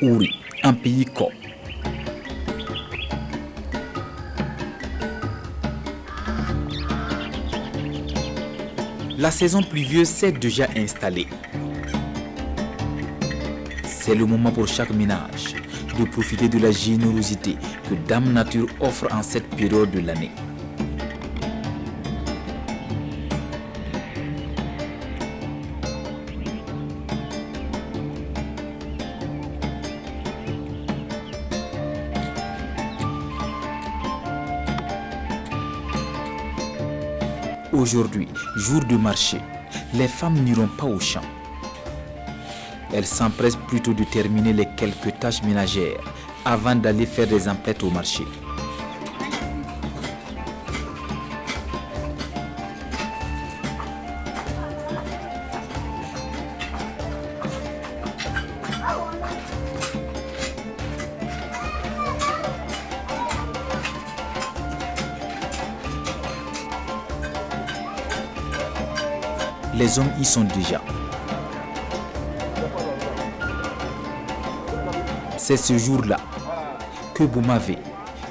Ouri, un pays cop. La saison pluvieuse s'est déjà installée. C'est le moment pour chaque ménage de profiter de la générosité que Dame Nature offre en cette période de l'année. Aujourd'hui, jour de marché, les femmes n'iront pas au champ. Elles s'empressent plutôt de terminer les quelques tâches ménagères avant d'aller faire des emplettes au marché. Les hommes y sont déjà. C'est ce jour-là que Bomavé,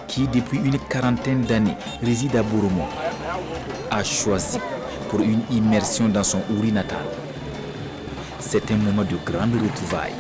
qui depuis une quarantaine d'années réside à Boromo, a choisi pour une immersion dans son Ouri natal. C'est un moment de grande retrouvaille.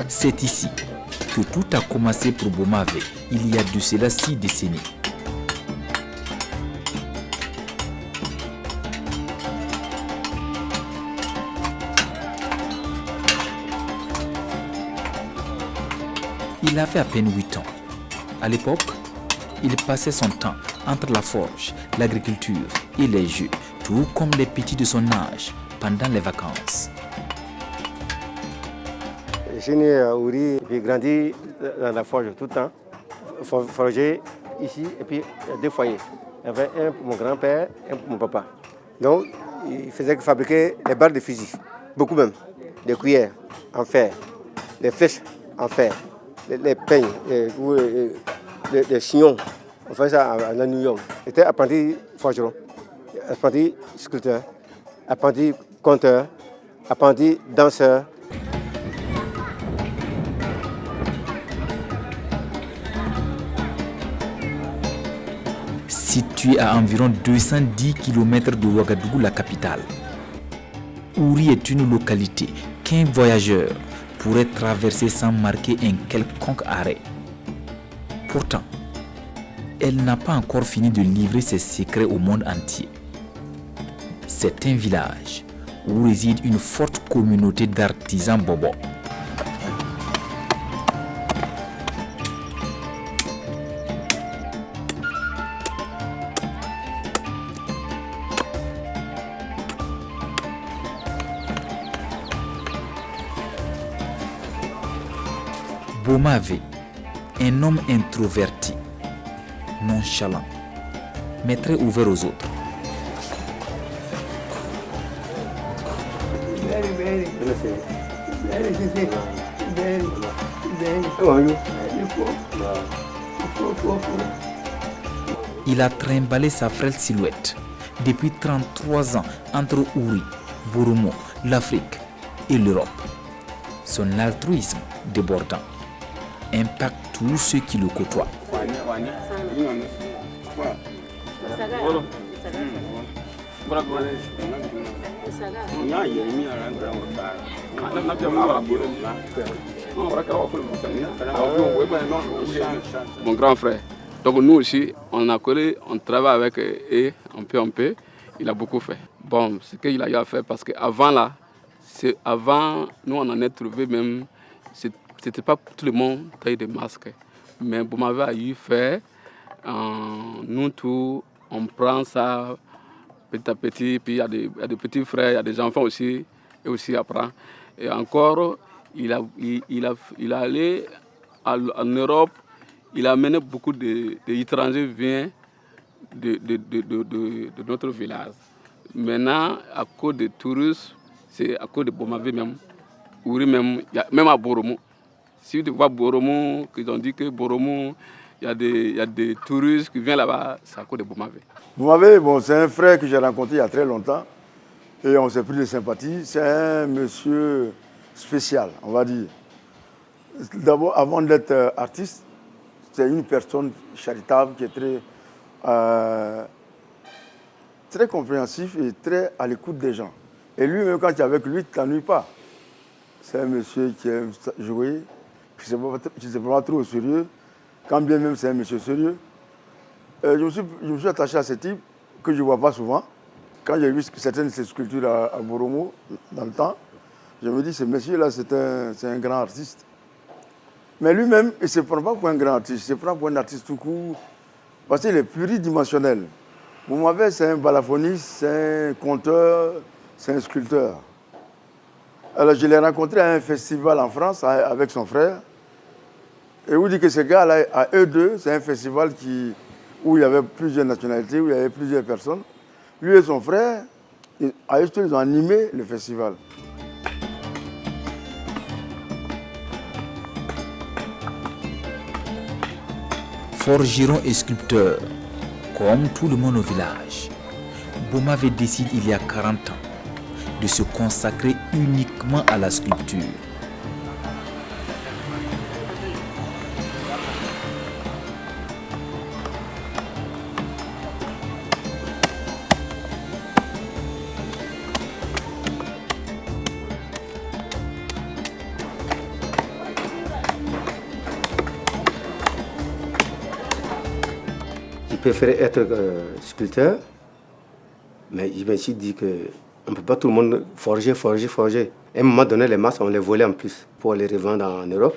C'est ici que tout a commencé pour Bomavé il y a de cela 6 décennies. Il avait à peine 8 ans. À l'époque, il passait son temps entre la forge, l'agriculture et les jeux, tout comme les petits de son âge pendant les vacances. Je suis né à Ouri, j'ai grandi dans la forge tout le temps, forgé ici, et puis 2 foyers. Il y avait un pour mon grand-père et un pour mon papa. Donc, il faisait fabriquer les barres de fusil, beaucoup même, des cuillères en fer, des flèches en fer, les peignes, les chignons. On faisait ça à New York. J'étais apprenti forgeron, apprenti sculpteur, apprenti conteur, apprenti danseur. Situé à environ 210 km de Ouagadougou, la capitale, Ouri est une localité qu'un voyageur pourrait traverser sans marquer un quelconque arrêt. Pourtant, elle n'a pas encore fini de livrer ses secrets au monde entier. C'est un village où réside une forte communauté d'artisans bobo. Bomavé, un homme introverti, nonchalant, mais très ouvert aux autres. Il a trimballé sa frêle silhouette depuis 33 ans entre Ouri, Boromo, l'Afrique et l'Europe. Son altruisme débordant impacte tous ceux qui le côtoient. Mon grand frère. Donc nous aussi, on a collé, on travaille avec et un peu, il a beaucoup fait. Bon, ce qu'il a eu à faire parce qu'avant là, avant, nous on en est trouvé même, c'était pas tout le monde qui a eu des masques. Mais Bomavé a eu fait, nous tous, on prend ça petit à petit, puis il y a des petits frères, il y a des enfants aussi, et aussi apprend. Et encore, il est allé en Europe, il a amené beaucoup d'étrangers viennent de notre village. Maintenant, à cause des touristes, c'est à cause de Bomavé même, Ouri même, même à Boromo. Si tu vois Boromo, qu'ils ont dit que Boromo, il y a des touristes qui viennent là-bas, c'est à cause de Bomavé. Bomavé, bon, c'est un frère que j'ai rencontré il y a très longtemps et on s'est pris de sympathie. C'est un monsieur spécial, on va dire. D'abord, avant d'être artiste, c'est une personne charitable qui est très compréhensif et très à l'écoute des gens. Et lui-même, quand tu es avec lui, tu ne t'ennuies pas. C'est un monsieur qui aime jouer, qui ne se prend pas trop au sérieux, quand bien même c'est un monsieur sérieux. Je me suis attaché à ce type que je ne vois pas souvent. Quand j'ai vu certaines de ses sculptures à Boromo, dans le temps, je me dis, ce monsieur-là, c'est un grand artiste. Mais lui-même, il ne se prend pas pour un grand artiste, il se prend pour un artiste tout court, parce qu'il est pluridimensionnel. Bomavé, c'est un balafoniste, c'est un conteur, c'est un sculpteur. Alors, je l'ai rencontré à un festival en France avec son frère. Et vous dit que ce gars-là, à eux deux, c'est un festival où il y avait plusieurs nationalités, où il y avait plusieurs personnes. Lui et son frère, à eux deux, ils ont animé le festival. Forgeron et sculpteur, comme tout le monde au village, Bomavé décide il y a 40 ans de se consacrer uniquement à la sculpture. Je préférais être sculpteur, mais je me suis dit qu'on ne peut pas tout le monde forger. À un moment donné, les masques, on les volait en plus pour les revendre en Europe.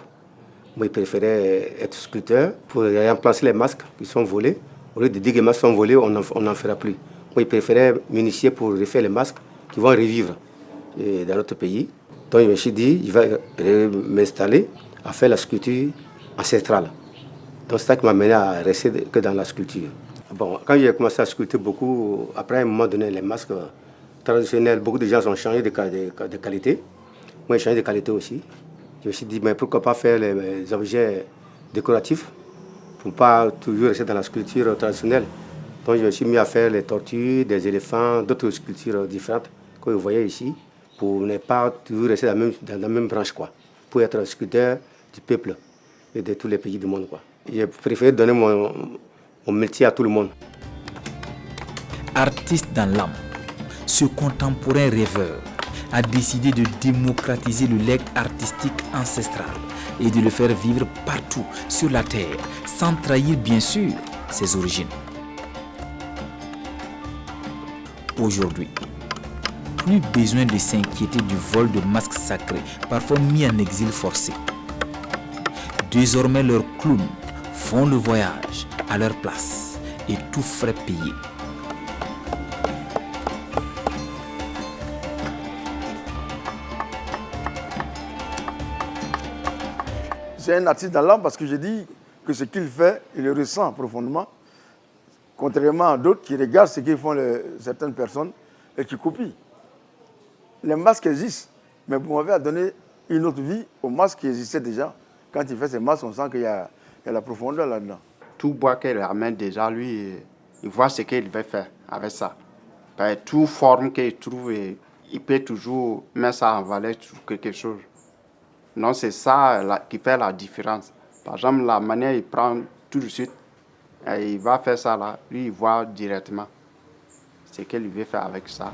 Moi, je préférais être sculpteur pour remplacer les masques qui sont volés. Au lieu de dire que les masques sont volés, on n'en fera plus. Moi, je préférais m'initier pour refaire les masques qui vont revivre dans notre pays. Donc, je me suis dit, je vais m'installer à faire la sculpture ancestrale. Donc c'est ça qui m'a mené à rester que dans la sculpture. Bon, quand j'ai commencé à sculpter beaucoup, après à un moment donné, les masques traditionnels, beaucoup de gens ont changé de qualité. Moi, j'ai changé de qualité aussi. Je me suis dit, mais pourquoi pas faire les objets décoratifs pour ne pas toujours rester dans la sculpture traditionnelle. Donc je me suis mis à faire les tortues, des éléphants, d'autres sculptures différentes que vous voyez ici, pour ne pas toujours rester dans la même branche, quoi, pour être sculpteur du peuple et de tous les pays du monde, quoi. J'ai préféré donner mon métier à tout le monde. Artiste dans l'âme, ce contemporain rêveur a décidé de démocratiser le legs artistique ancestral et de le faire vivre partout sur la terre, sans trahir bien sûr ses origines. Aujourd'hui, plus besoin de s'inquiéter du vol de masques sacrés, parfois mis en exil forcé. Désormais, leurs clowns font le voyage à leur place et tout frais payé. C'est un artiste dans l'âme parce que je dis que ce qu'il fait, il le ressent profondément, contrairement à d'autres qui regardent ce que font certaines personnes et qui copient. Les masques existent, mais Bomavé a donné une autre vie aux masques qui existaient déjà. Quand il fait ces masques, on sent qu'il y a la profondeur là-dedans. Tout bois qu'il ramène déjà, lui, il voit ce qu'il veut faire avec ça. Toute forme qu'il trouve, il peut toujours mettre ça en valeur sur quelque chose. Non, c'est ça qui fait la différence. Par exemple, la manière il prend tout de suite, et il va faire ça là, lui, il voit directement ce qu'il veut faire avec ça.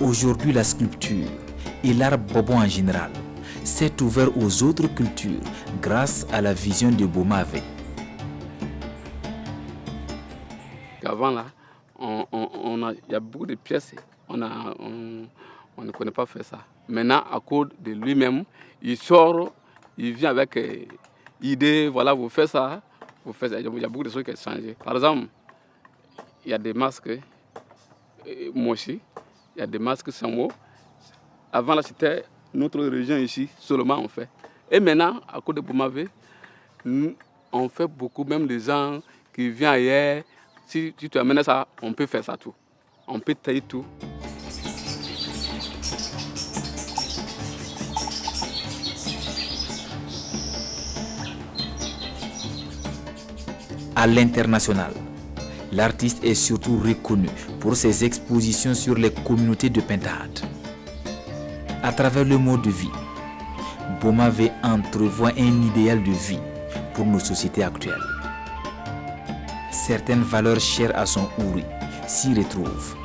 Aujourd'hui, la sculpture et l'art bobo en général s'est ouvert aux autres cultures grâce à la vision de Bomavé. Avant là, il y a beaucoup de pièces. On on ne connaît pas faire ça. Maintenant, à cause de lui-même, il sort, il vient avec idée, voilà, vous faites ça, vous faites ça. Il y a beaucoup de choses qui ont changé. Par exemple, il y a des masques mochi, il y a des masques sans mots. Avant là, c'était notre région ici, seulement on fait. Et maintenant, à cause de Boumavé, on fait beaucoup, même les gens qui viennent ailleurs. Si tu amènes ça, on peut faire ça tout. On peut tailler tout. À l'international, l'artiste est surtout reconnu pour ses expositions sur les communautés de pintade. À travers le mode de vie, Boumavé entrevoit un idéal de vie pour nos sociétés actuelles. Certaines valeurs chères à son ouri s'y retrouvent.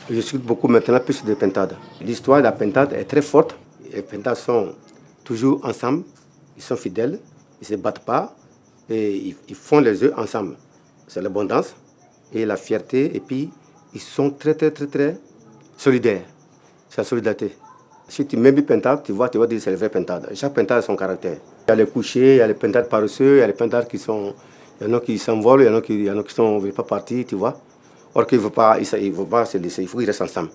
Je suis beaucoup maintenant plus de pintade. L'histoire de la pintade est très forte. Les pintades sont toujours ensemble, ils sont fidèles, ils ne se battent pas et ils font les œufs ensemble. C'est l'abondance et la fierté, et puis ils sont très solidaires. C'est la solidarité. Si tu mets du pintade, tu vas dire que c'est le vrai pintade. Chaque pintade a son caractère. Il y a les couchers, il y a les pintades paresseux, il y a les pintades qui sont... Il y en a qui s'envolent, il y en a qui ne veulent pas partir, tu vois. Or qu'il ne veut pas se laisser, il faut qu'ils restent ensemble.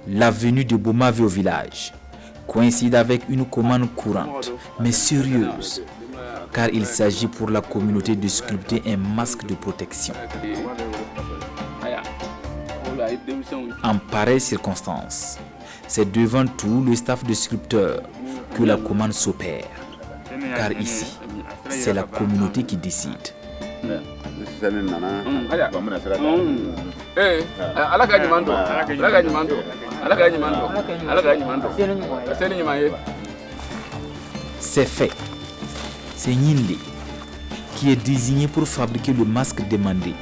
La venue de Boumavé au village coïncide avec une commande courante, mais sérieuse, car il s'agit pour la communauté de sculpter un masque de protection. En pareille circonstance, c'est devant tout le staff de sculpteurs que la commande s'opère, car ici, c'est la communauté qui décide. C'est fait. C'est Nyinle qui est désigné pour fabriquer le masque demandé.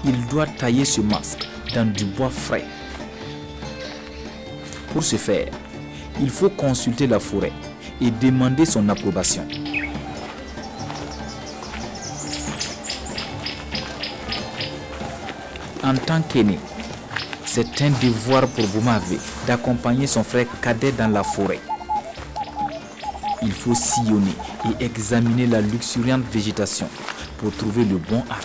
Il doit tailler ce masque dans du bois frais. Pour ce faire, il faut consulter la forêt et demander son approbation. En tant qu'aîné, c'est un devoir pour Boumavé d'accompagner son frère cadet dans la forêt. Il faut sillonner et examiner la luxuriante végétation pour trouver le bon arbre.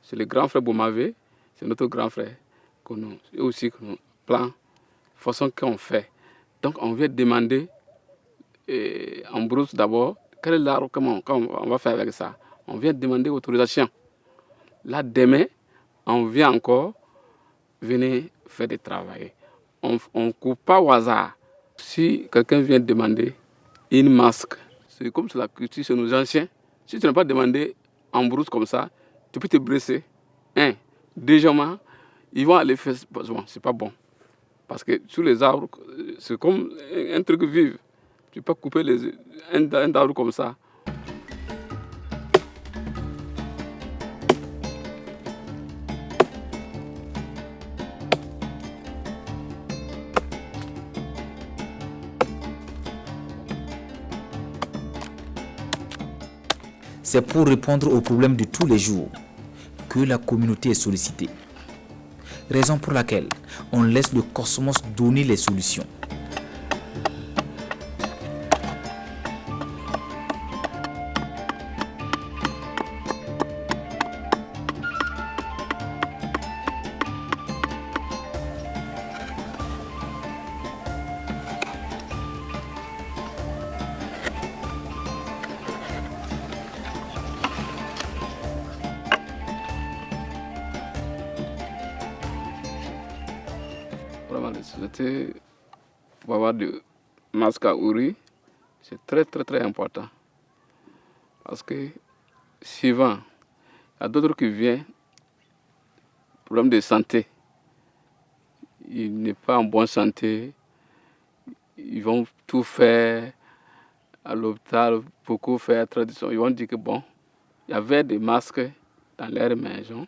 C'est le grand frère Boumavé, c'est notre grand frère que nous aussi que nous plan, façon qu'on fait. Donc on vient demander en brousse d'abord quel est l'arbre, comment on va faire avec ça. On vient demander autorisation. Là demain, on vient encore venir faire des travail. On ne coupe pas au hasard. Si quelqu'un vient demander une masque, c'est comme c'est la culture chez nos anciens. Si tu n'as pas demandé en brousse comme ça, tu peux te blesser. Deuxièmement, ils vont aller faire... Bon, c'est pas bon. Parce que sur les arbres, c'est comme un truc vif. Tu peux pas couper un arbre comme ça. C'est pour répondre aux problèmes de tous les jours que la communauté est sollicitée. Raison pour laquelle on laisse le cosmos donner les solutions. Vraiment, la société, pour avoir de masques à ouri, c'est très important. Parce que souvent, il y a d'autres qui viennent, problème de santé. Il n'est pas en bonne santé. Ils vont tout faire à l'hôpital, beaucoup faire tradition. Ils vont dire que bon, il y avait des masques dans leur maison,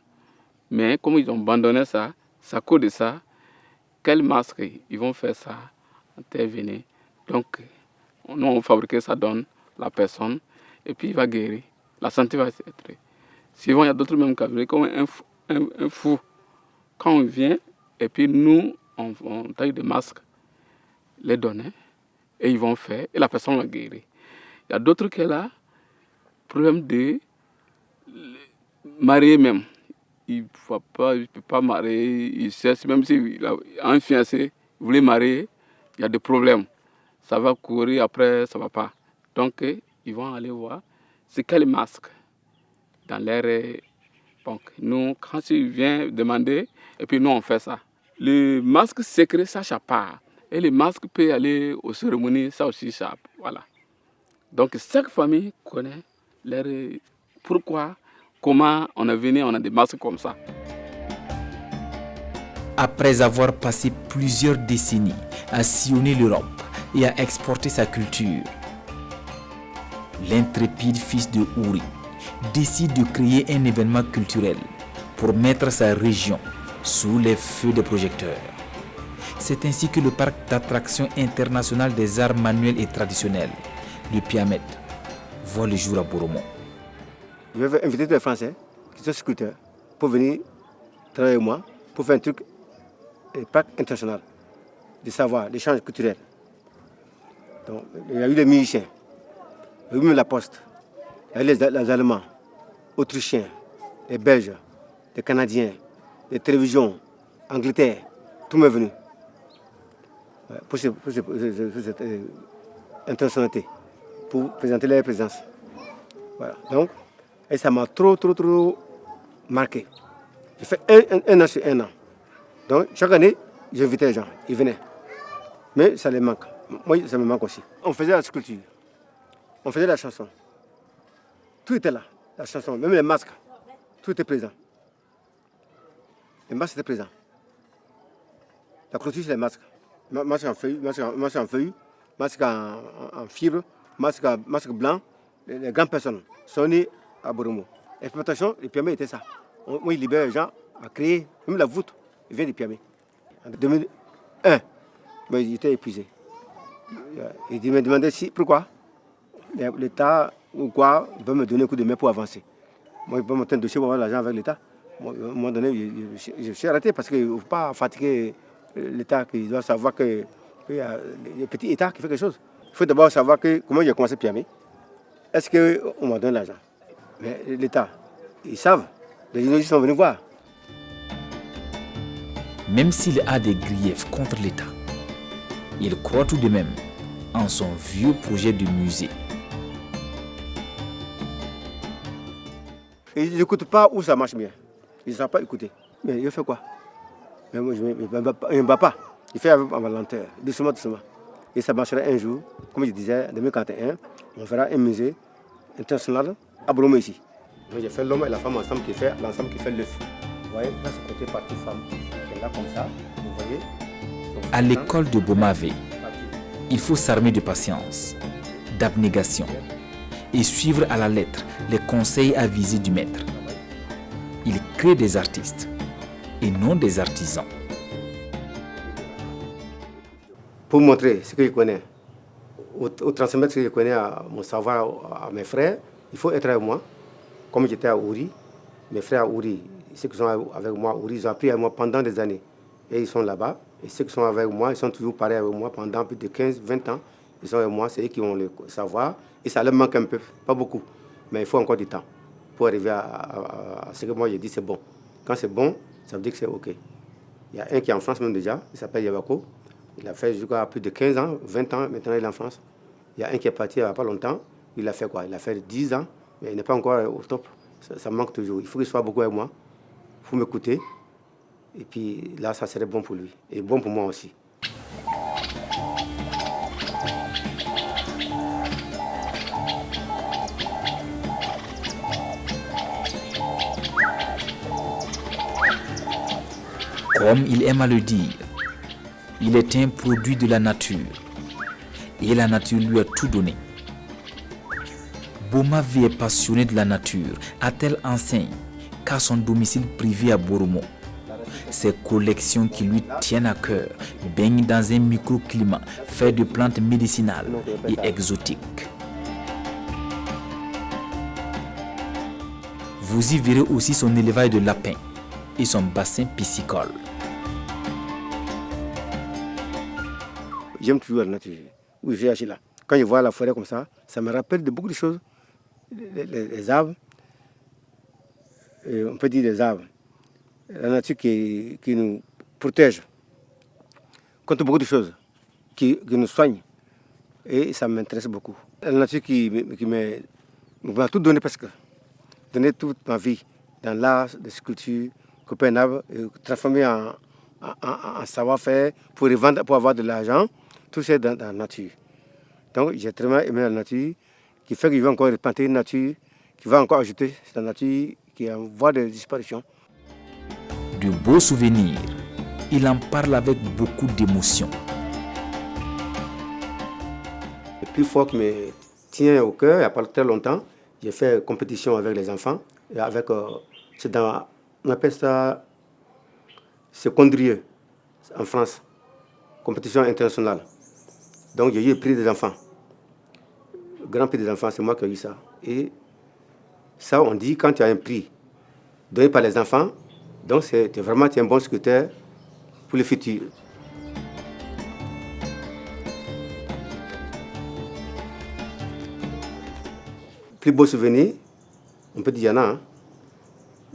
mais comme ils ont abandonné ça, c'est à cause de ça, quel masque ils vont faire ça, intervenir. Donc, nous on fabrique ça, donne la personne, et puis il va guérir. La santé va être. Souvent, il y a d'autres mêmes cas, comme un fou. Quand on vient, et puis nous, on taille des masques, les donner, et ils vont faire, et la personne va guérir. Il y a d'autres cas là, problème de marier même. Il ne peut pas marier, il cherche, même s'il a un fiancé, il voulait marier, il y a des problèmes. Ça va courir, après, ça ne va pas. Donc, ils vont aller voir c'est quel masque dans leur banque. Nous, quand ils viennent demander, et puis nous, on fait ça. Le masque secret, ça échappe pas. Et le masque peut aller aux cérémonies, ça aussi échappe. Voilà. Donc, chaque famille connaît leur pourquoi. Comment on est venu, on a des masques comme ça. Après avoir passé plusieurs décennies à sillonner l'Europe et à exporter sa culture, l'intrépide fils de Ouri décide de créer un événement culturel pour mettre sa région sous les feux des projecteurs. C'est ainsi que le parc d'attractions international des arts manuels et traditionnels, le Piamet, voit le jour à Boromo. Je vais inviter tous les Français qui sont sculpteurs pour venir travailler avec moi pour faire un truc, un parc international de savoir, d'échange culturel. Donc, il y a eu des musiciens, il y a eu même la Poste, il y a eu les Allemands, Autrichiens, les Belges, les Canadiens, les télévisions, Angleterre, tout m'est venu pour cette internationalité, pour présenter leur présence. Voilà. Donc, et ça m'a trop marqué. J'ai fait un an sur un an. Donc, chaque année, j'invitais les gens, ils venaient. Mais ça les manque. Moi, ça me manque aussi. On faisait la sculpture, on faisait la chanson. Tout était là, la chanson, même les masques, tout était présent. Les masques étaient présents. La clôture, c'est les masques. Masque en feuilles, masque en fibre, masque blanc. Les grandes personnes sont nées à Boromo. L'exploitation, le Piamé était ça. Moi, il libère les gens à créer, même la voûte, il vient du Piamé. En 2001, mais il était épuisé. Il me demandait pourquoi l'État ou quoi peut me donner un coup de main pour avancer. Moi, il peut monter un dossier pour avoir l'argent avec l'État. Moi, à un moment donné, je suis arrêté parce qu'il ne faut pas fatiguer l'État, qu'il doit savoir qu'il y a un petit État qui fait quelque chose. Il faut d'abord savoir comment j'ai commencé Piamé. Est-ce qu'on m'a donné l'argent? Mais l'État, ils savent. Les journalistes sont venus voir. Même s'il a des griefs contre l'État, il croit tout de même en son vieux projet de musée. Ils n'écoutent pas où ça marche bien. Ils ne savent pas écouter. Mais il fait quoi? Mais moi, il ne me bat pas. Il fait avec ma lenteur, doucement. Et ça marchera un jour. Comme je disais, en 2041, on fera un musée international à Boromo ici. Donc j'ai fait l'homme et la femme ensemble qui fait l'ensemble qui fait l'œuf. Vous voyez, là c'est côté partie femme. C'est là comme ça, vous voyez. Donc, à l'école de Bomavé, il faut s'armer de patience, d'abnégation et suivre à la lettre les conseils avisés du maître. Il crée des artistes et non des artisans. Pour montrer ce que je connais, ou transmettre ce que je connais à mon savoir à mes frères, il faut être avec moi. comme j'étais à Ouri, mes frères à Ouri, ceux qui sont avec moi à Ouri, ils ont appris avec moi pendant des années. Et ils sont là-bas. Et ceux qui sont avec moi, ils sont toujours pareils avec moi pendant plus de 15, 20 ans. Ils sont avec moi, c'est eux qui ont le savoir. Et ça leur manque un peu, pas beaucoup. Mais il faut encore du temps pour arriver à ce que moi j'ai dit, c'est bon. Quand c'est bon, ça veut dire que c'est OK. Il y a un qui est en France même déjà, il s'appelle Yabako. Il a fait jusqu'à plus de 15 ans, 20 ans, maintenant il est en France. Il y a un qui est parti il n'y a pas longtemps, il a fait quoi? Il a fait 10 ans, mais il n'est pas encore au top. Ça manque toujours. Il faut qu'il soit beaucoup avec moi, il faut m'écouter. Et puis là, ça serait bon pour lui et bon pour moi aussi. Comme il aime à le dire, il est un produit de la nature et la nature lui a tout donné. Bomavi est passionné de la nature à telle enseigne qu'à son domicile privé à Boromo, ses collections qui lui tiennent à cœur baignent dans un microclimat fait de plantes médicinales et exotiques. Vous y verrez aussi son élevage de lapins et son bassin piscicole. J'aime toujours la nature. Oui, j'ai acheté là. Quand je vois la forêt comme ça me rappelle de beaucoup de choses. Les arbres, on peut dire des arbres. La nature qui nous protège contre beaucoup de choses, qui nous soigne. Et ça m'intéresse beaucoup. La nature qui m'a tout donné presque. Donné toute ma vie dans l'art de sculpture, couper un arbre, transformer en savoir-faire pour revendre, pour avoir de l'argent. Tout ça dans la nature. Donc j'ai très aimé la nature, qui fait qu'il va encore replanter une nature, qui va encore ajouter la nature qui est en voie de disparition. De beaux souvenirs, il en parle avec beaucoup d'émotion. Le plus fort qui me tient au cœur, il n'y a pas très longtemps, j'ai fait compétition avec les enfants. Et avec, on appelle ça secondrieux en France, compétition internationale. Donc j'ai eu le prix des enfants. Le grand prix des enfants, c'est moi qui ai eu ça. Et ça, on dit, quand tu as un prix donné par les enfants, donc c'est vraiment un bon sculpteur pour le futur. Plus beau souvenir, on peut dire, il y en a,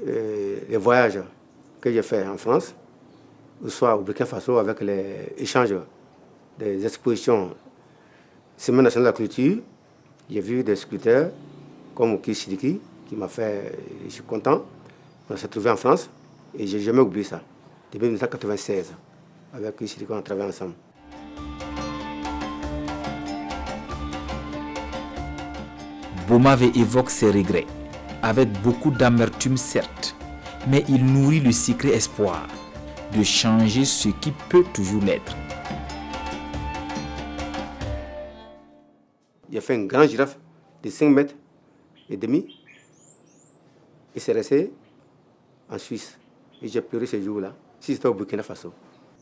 les voyages que j'ai faits en France, soit au Burkina Faso avec les échanges des expositions Semaine nationale de la culture. J'ai vu des sculpteurs comme Oki Sidiki qui m'a fait, je suis content. On s'est trouvé en France et je n'ai jamais oublié ça. Depuis 1996, avec Oki Sidiki, on a travaillé ensemble. Bomave évoque ses regrets, avec beaucoup d'amertume certes, mais il nourrit le secret espoir de changer ce qui peut toujours l'être. J'ai fait une grande girafe de 5 mètres et demi et c'est resté en Suisse. Et j'ai pleuré ce jour-là. Si c'était au Burkina Faso.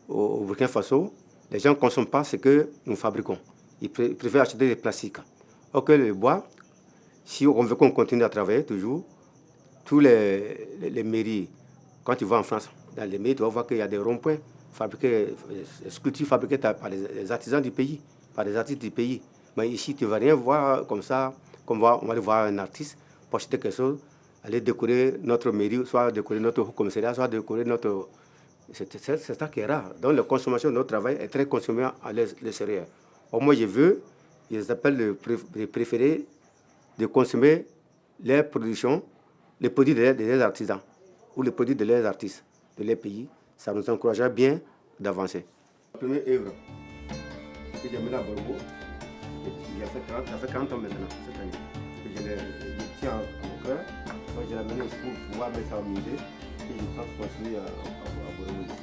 Au Burkina Faso, les gens ne consomment pas ce que nous fabriquons. Ils préfèrent acheter des plastiques. Or que le bois, si on veut qu'on continue à travailler toujours, tous les mairies, quand tu vas en France, dans les mairies, tu vas voir qu'il y a des ronds-points fabriqués, sculptures fabriquées par les artisans du pays, par les artistes du pays. Mais ici, tu ne vas rien voir comme ça, comme on va aller voir un artiste pour acheter quelque chose, aller décorer notre mairie, soit décorer notre commissariat, soit décorer notre... C'est ça qui est rare. Donc la consommation de notre travail est très consommée à l'extérieur. Moi, je veux, je les appelle les préférés, de consommer les productions, les produits des artisans ou les produits de leurs artistes, de leur pays. Ça nous encouragerait bien d'avancer. La première œuvre que j'ai menée à Borgo, ça fait 40 ans maintenant, cette année. Je le tiens à mon cœur. Donc je l'ai mené pour pouvoir mettre ça au musée et je pense continuer à Borgo.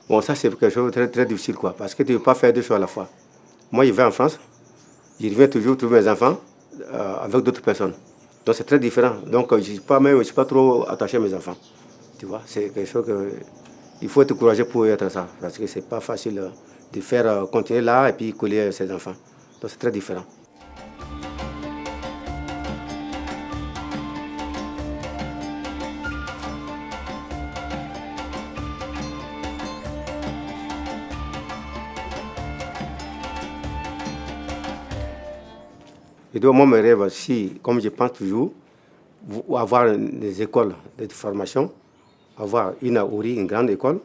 Bon, ça c'est quelque chose de très, très difficile, quoi, parce que tu ne peux pas faire deux choses à la fois. Moi, je vais en France, je reviens toujours trouver mes enfants avec d'autres personnes. Donc c'est très différent. Donc je ne suis pas trop attaché à mes enfants. Tu vois, c'est quelque chose que... Il faut être courageux pour être ça, parce que ce n'est pas facile de faire continuer là et puis coller ses enfants. Donc c'est très différent. Et donc, moi, mes rêves, si, comme je pense toujours, avoir des écoles de formation, avoir une à Ouri, une grande école,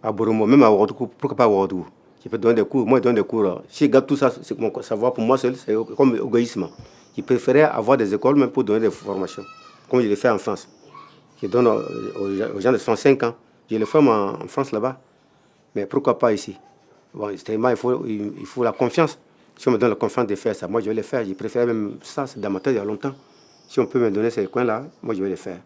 à Boromo, même à Ouagadougou, pourquoi pas à Ouagadougou. Je peux donner des cours, moi je donne des cours. Si je garde tout ça, c'est mon savoir pour moi seul, c'est comme égoïsme. Je préférais avoir des écoles même pour donner des formations, comme je l'ai fait en France. Je donne aux gens de 65 ans, je le fais en France là-bas. Mais pourquoi pas ici? Bon, il faut la confiance. Si on me donne la confiance de faire ça, moi je vais le faire. Je préfère même ça, c'est dans ma tête il y a longtemps. Si on peut me donner ces coins-là, moi je vais le faire.